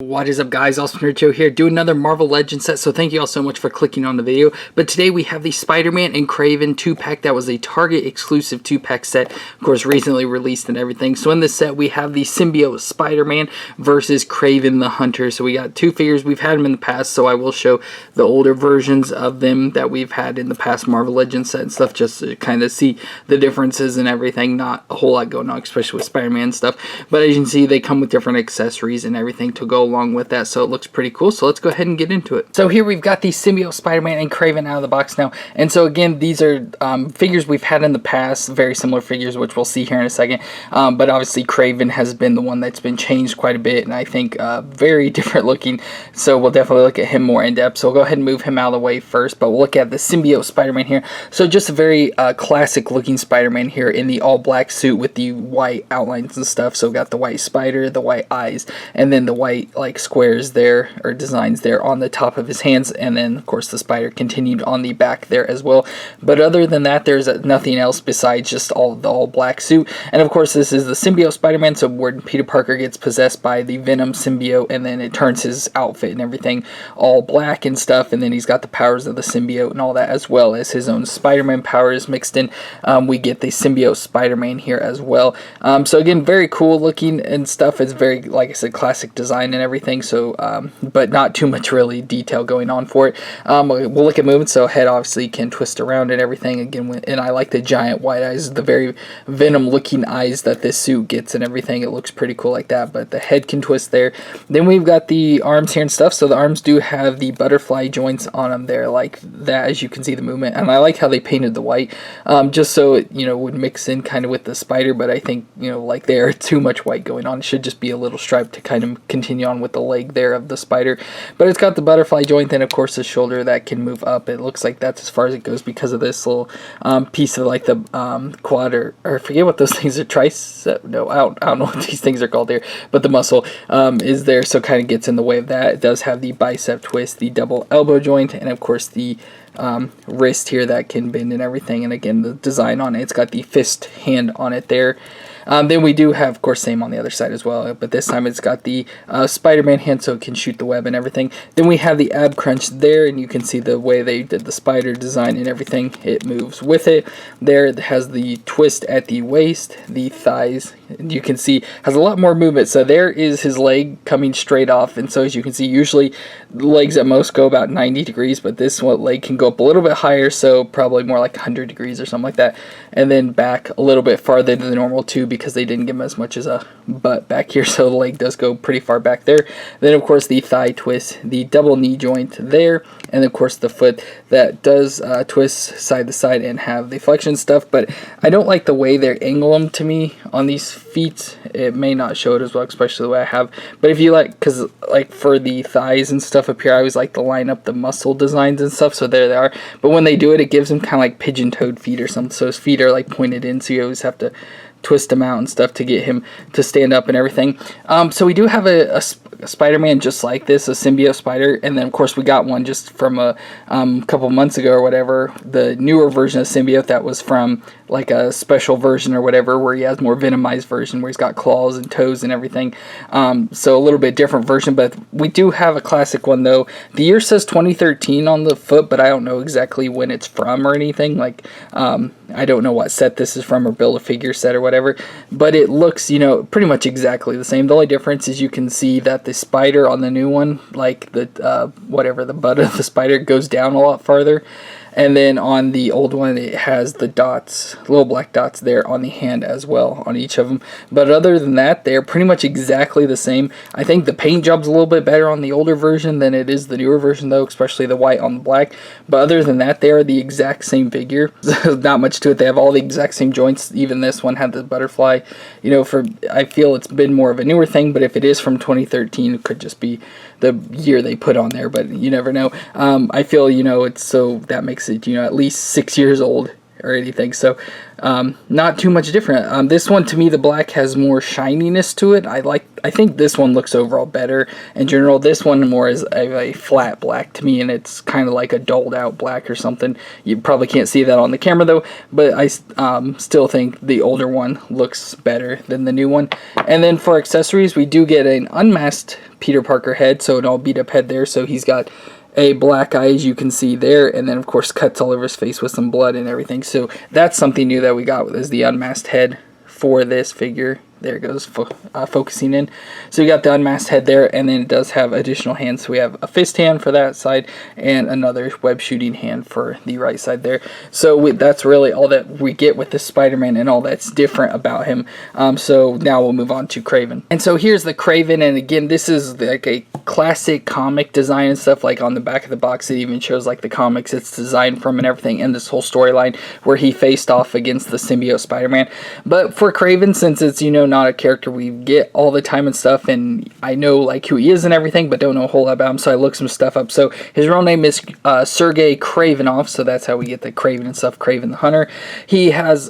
What is up, guys? FallenRedZeo here, doing another Marvel Legends set, so thank you all so much for clicking on the video. But today we have the Spider-Man and Kraven 2-pack. That was a Target exclusive 2-pack set, of course recently released and everything. So in this set we have the Symbiote Spider-Man versus Kraven the Hunter. So we got two figures. We've had them in the past, so I will show the older versions of them that we've had in the past Marvel Legends set and stuff, just to kind of see the differences and everything. Not a whole lot going on, especially with Spider-Man stuff, but as you can see they come with different accessories and everything to go along with that, so it looks pretty cool. So let's go ahead and get into it. So here we've got the Symbiote Spider-Man and Kraven out of the box now, and so again these are figures we've had in the past, very similar figures, which we'll see here in a second, but obviously Kraven has been the one that's been changed quite a bit, and I think very different looking, so we'll definitely look at him more in depth. So we'll go ahead and move him out of the way first, but we'll look at the Symbiote Spider-Man here. So just a very classic looking Spider-Man here in the all black suit with the white outlines and stuff. So we've got the white spider, the white eyes, and then the white like squares there, or designs there on the top of his hands, and then of course the spider continued on the back there as well. But other than that, there's nothing else besides just the all black suit. And of course this is the Symbiote Spider-Man, so when Peter Parker gets possessed by the Venom symbiote, and then it turns his outfit and everything all black and stuff, and then he's got the powers of the symbiote and all that, as well as his own Spider-Man powers mixed in. We get the Symbiote Spider-Man here as well. So again, very cool looking and stuff. It's very, like I said, classic design and everything, so but not too much really detail going on for it. We'll look at movement, so head obviously can twist around and everything again, and I like the giant white eyes, the very Venom looking eyes that this suit gets and everything. It looks pretty cool like that, but the head can twist there. Then we've got the arms here and stuff, so the arms do have the butterfly joints on them there like that, as you can see the movement, and I like how they painted the white, just so it, you know, would mix in kind of with the spider, but I think, you know, like there too much white going on. It should just be a little stripe to kind of continue on with the leg there of the spider. But it's got the butterfly joint, and of course the shoulder that can move up. It looks like that's as far as it goes because of this little piece of like the quad, or I forget what those things are, tricep, no, I don't know what these things are called there, but the muscle is there, so kind of gets in the way of that. It does have the bicep twist, the double elbow joint, and of course the wrist here that can bend and everything, and again the design on it, it's got the fist hand on it there. Then we do have, of course, same on the other side as well, but this time it's got the Spider-Man hand, so it can shoot the web and everything. Then we have the ab crunch there, and you can see the way they did the spider design and everything. It moves with it. There it has the twist at the waist, the thighs, and you can see has a lot more movement. So there is his leg coming straight off, and so as you can see, usually the legs at most go about 90 degrees, but this one leg can go up a little bit higher, so probably more like 100 degrees or something like that, and then back a little bit farther than the normal too, because they didn't give him as much as a butt back here, so the leg does go pretty far back there. Then of course the thigh twist, the double knee joint there, and of course the foot that does twist side to side and have the flexion stuff. But I don't like the way they angle them to me on these feet. It may not show it as well, especially the way I have, but if you like, because like for the thighs and stuff up here, I always like to line up the muscle designs and stuff, so there they are. But when they do it, it gives them kind of like pigeon-toed feet or something, so his feet are like pointed in, so you always have to twist him out and stuff to get him to stand up and everything. So we do have a Spider-Man just like this, a symbiote spider, and then of course we got one just from a couple months ago or whatever, the newer version of symbiote that was from like a special version or whatever, where he has more venomized version where he's got claws and toes and everything, so a little bit different version. But we do have a classic one though. The year says 2013 on the foot, but I don't know exactly when it's from or anything, like I don't know what set this is from, or Build-A-Figure set or whatever, but it looks, you know, pretty much exactly the same. The only difference is you can see that the spider on the new one, like the whatever, the butt of the spider goes down a lot farther, and then on the old one it has the dots, little black dots there on the hand as well on each of them. But other than that, they're pretty much exactly the same. I think the paint job's a little bit better on the older version than it is the newer version though, especially the white on the black. But other than that, they are the exact same figure. Not much to it. They have all the exact same joints. Even this one had the butterfly. You know, I feel it's been more of a newer thing, but if it is from 2013, it could just be the year they put on there, but you never know. I feel, you know, it's, so that makes it, you know, at least 6 years old or anything. So not too much different. This one, to me, the black has more shininess to it. I think this one looks overall better in general. This one more is a flat black to me, and it's kind of like a dulled out black or something. You probably can't see that on the camera though, but I still think the older one looks better than the new one. And then for accessories, we do get an unmasked Peter Parker head, so an all beat up head there. So he's got a black eye, as you can see there, and then of course cuts all over his face with some blood and everything. So that's something new that we got, is the unmasked head for this figure. There it goes, focusing in. So you got the unmasked head there, and then it does have additional hands. So we have a fist hand for that side, and another web shooting hand for the right side there. So that's really all that we get with this Spider-Man, and all that's different about him. So now we'll move on to Kraven. And so here's the Kraven, and again, this is like a classic comic design and stuff. Like on the back of the box, it even shows like the comics it's designed from and everything, and this whole storyline where he faced off against the Symbiote Spider-Man. But for Kraven, since it's, you know, not a character we get all the time and stuff, and I know like who he is and everything, but don't know a whole lot about him, so I looked some stuff up. So his real name is Sergei Kravinoff, so that's how we get the Kraven and stuff, Kraven the Hunter. He has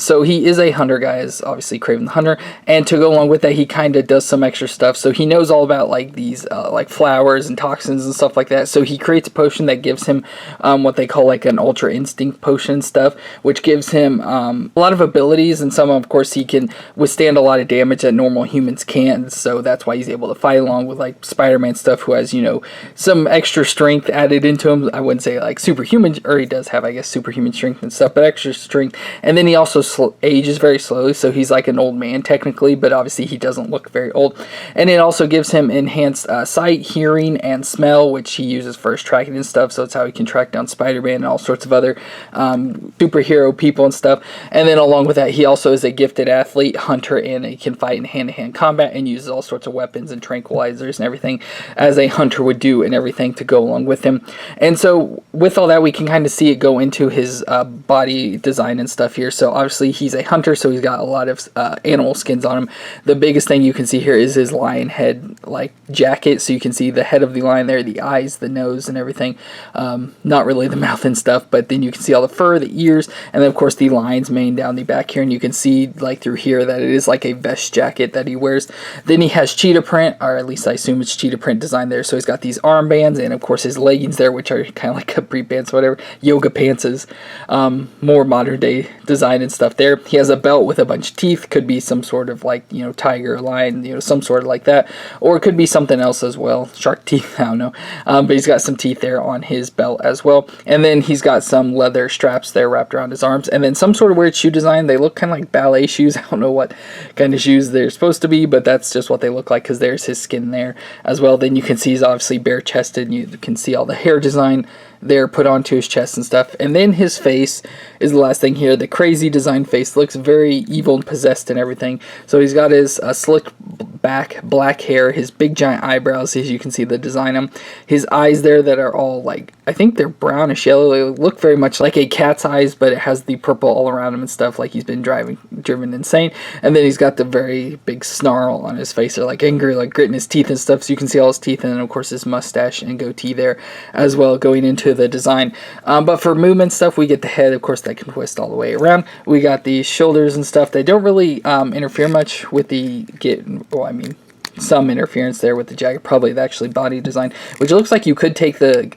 so he is a hunter guy, is obviously Kraven the Hunter, and to go along with that, he kind of does some extra stuff. So he knows all about like these like flowers and toxins and stuff like that. So he creates a potion that gives him what they call like an ultra instinct potion stuff, which gives him a lot of abilities, and some, of course, he can withstand a lot of damage that normal humans can't, so that's why he's able to fight along with like Spider-Man stuff, who has, you know, some extra strength added into him. I wouldn't say like superhuman, or he does have, I guess, superhuman strength and stuff, but extra strength. And then he also ages very slowly, so he's like an old man technically, but obviously he doesn't look very old. And it also gives him enhanced sight, hearing, and smell, which he uses for his tracking and stuff, so it's how he can track down Spider-Man and all sorts of other superhero people and stuff. And then along with that, he also is a gifted athlete, hunter, and he can fight in hand-to-hand combat and uses all sorts of weapons and tranquilizers and everything as a hunter would do, and everything to go along with him. And so with all that, we can kind of see it go into his body design and stuff here. So obviously he's a hunter, so he's got a lot of animal skins on him. The biggest thing you can see here is his lion head like jacket, so you can see the head of the lion there, the eyes, the nose, and everything. Not really the mouth and stuff, but then you can see all the fur, the ears, and then of course the lion's mane down the back here, and you can see like through here that it is like a vest jacket that he wears. Then he has cheetah print, or at least I assume it's cheetah print design there. So he's got these armbands, and of course his leggings there, which are kind of like capri pants, whatever, yoga pants is more modern day design and stuff there. He has a belt with a bunch of teeth, could be some sort of like, you know, tiger, lion, you know, some sort of like that, or it could be something else as well, shark teeth, I don't know. But he's got some teeth there on his belt as well. And then he's got some leather straps there wrapped around his arms, and then some sort of weird shoe design. They look kind of like ballet shoes. I don't know what kind of shoes they're supposed to be, but that's just what they look like, because there's his skin there as well. Then you can see he's obviously bare chested, and you can see all the hair design there put onto his chest and stuff. And then his face is the last thing here. The crazy design face looks very evil and possessed and everything. So he's got his slick back black hair, his big giant eyebrows, as you can see the design on his eyes there that are all like, I think they're brownish yellow. They look very much like a cat's eyes, but it has the purple all around him and stuff, like he's been driven insane. And then he's got the very big snarl on his face. They're like angry, like gritting his teeth and stuff, so you can see all his teeth, and then of course his mustache and goatee there as well going into the design. But for movement stuff, we get the head, of course, that can twist all the way around. We got the shoulders and stuff. They don't really interfere much with the some interference there with the jacket, probably the actually body design, which looks like you could take the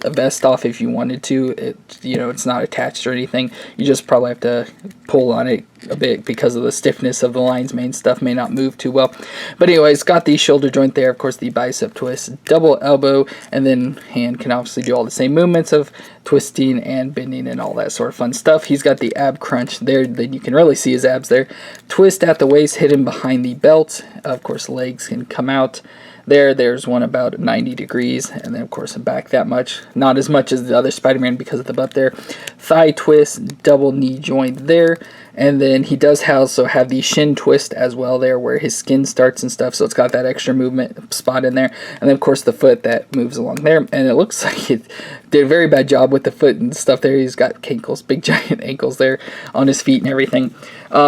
vest off if you wanted to. It's not attached or anything. You just probably have to pull on it a bit because of the stiffness of the lion's mane stuff, may not move too well. But anyways, got the shoulder joint there, of course the bicep twist, double elbow, and then hand can obviously do all the same movements of twisting and bending and all that sort of fun stuff. He's got the ab crunch there, then you can really see his abs there. Twist at the waist, hidden behind the belt. Of course legs can come out. There's one about 90 degrees, and then of course back that much, not as much as the other Spider-Man because of the butt there. Thigh twist, double knee joint there, and then he does also have the shin twist as well there where his skin starts and stuff, so it's got that extra movement spot in there. And then of course the foot that moves along there, and it looks like it did a very bad job with the foot and stuff there. He's got ankles, big giant ankles there on his feet and everything.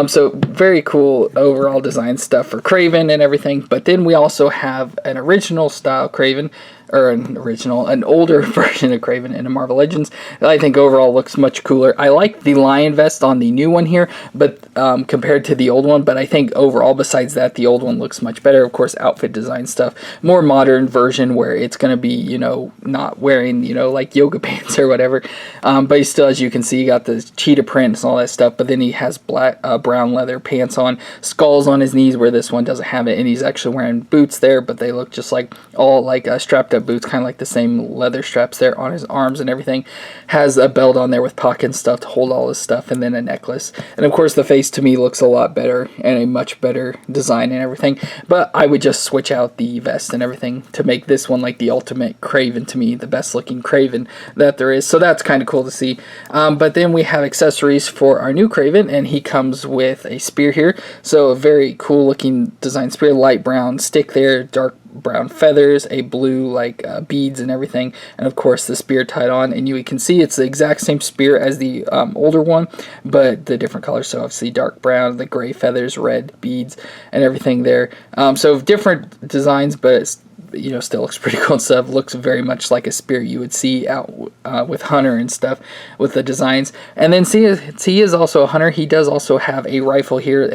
So very cool overall design stuff for Kraven and everything. But then we also have an original style Kraven, or an older version of Kraven in a Marvel Legends that I think overall looks much cooler. I like the lion vest on the new one here, but compared to the old one, but I think overall besides that, the old one looks much better. Of course, outfit design stuff, more modern version where it's going to be, you know, not wearing, you know, like yoga pants or whatever, but he still, as you can see, got the cheetah prints and all that stuff, but then he has black brown leather pants on, skulls on his knees where this one doesn't have it, and he's actually wearing boots there, but they look just like all like strapped up boots, kind of like the same leather straps there on his arms and everything. Has a belt on there with pockets and stuff to hold all his stuff, and then a necklace. And of course the face to me looks a lot better and a much better design and everything, but I would just switch out the vest and everything to make this one like the ultimate Kraven to me, the best looking Kraven that there is. So that's kind of cool to see. But then we have accessories for our new Kraven, and he comes with a spear here. So a very cool looking design spear, light brown stick there, dark brown feathers, a blue like beads and everything, and of course the spear tied on. And you can see it's the exact same spear as the older one, but the different colors. So obviously dark brown, the gray feathers, red beads, and everything there. So different designs, but it's, you know, still looks pretty cool and stuff. Looks very much like a spear you would see out with Hunter and stuff with the designs. And then he is also a hunter. He does also have a rifle here,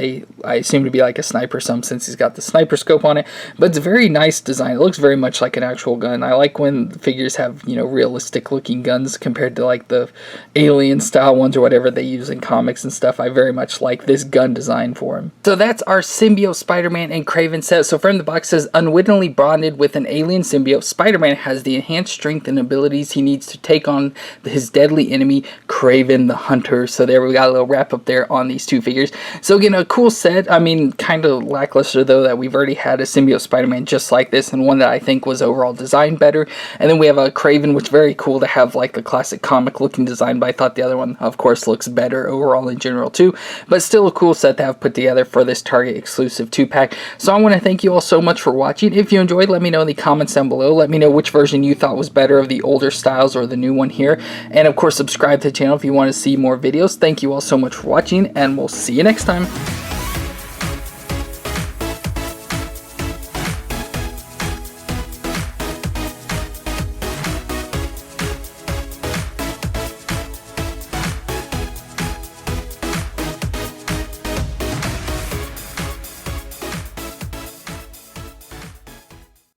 I assume to be like a sniper since he's got the sniper scope on it, but it's a very nice design. It looks very much like an actual gun. I like when figures have, you know, realistic looking guns compared to like the alien style ones or whatever they use in comics and stuff. I very much like this gun design for him. So that's our Symbiote Spider-Man and Kraven set. So from the box, it says unwittingly bonded with an alien symbiote, Spider-Man has the enhanced strength and abilities he needs to take on his deadly enemy, Kraven the Hunter. So there we got a little wrap up there on these two figures. So again, a cool set. I mean, kind of lackluster though that we've already had a symbiote Spider-Man just like this, and one that I think was overall designed better. And then we have a Kraven, which is very cool to have like the classic comic looking design, but I thought the other one of course looks better overall in general too, but still a cool set to have put together for this Target exclusive 2-pack. So I want to thank you all so much for watching. If you enjoyed, let me know in the comments down below. Let me know which version you thought was better of the older styles or the new one here, and of course subscribe to the channel if you want to see more videos. Thank you all so much for watching, and we'll see you next time.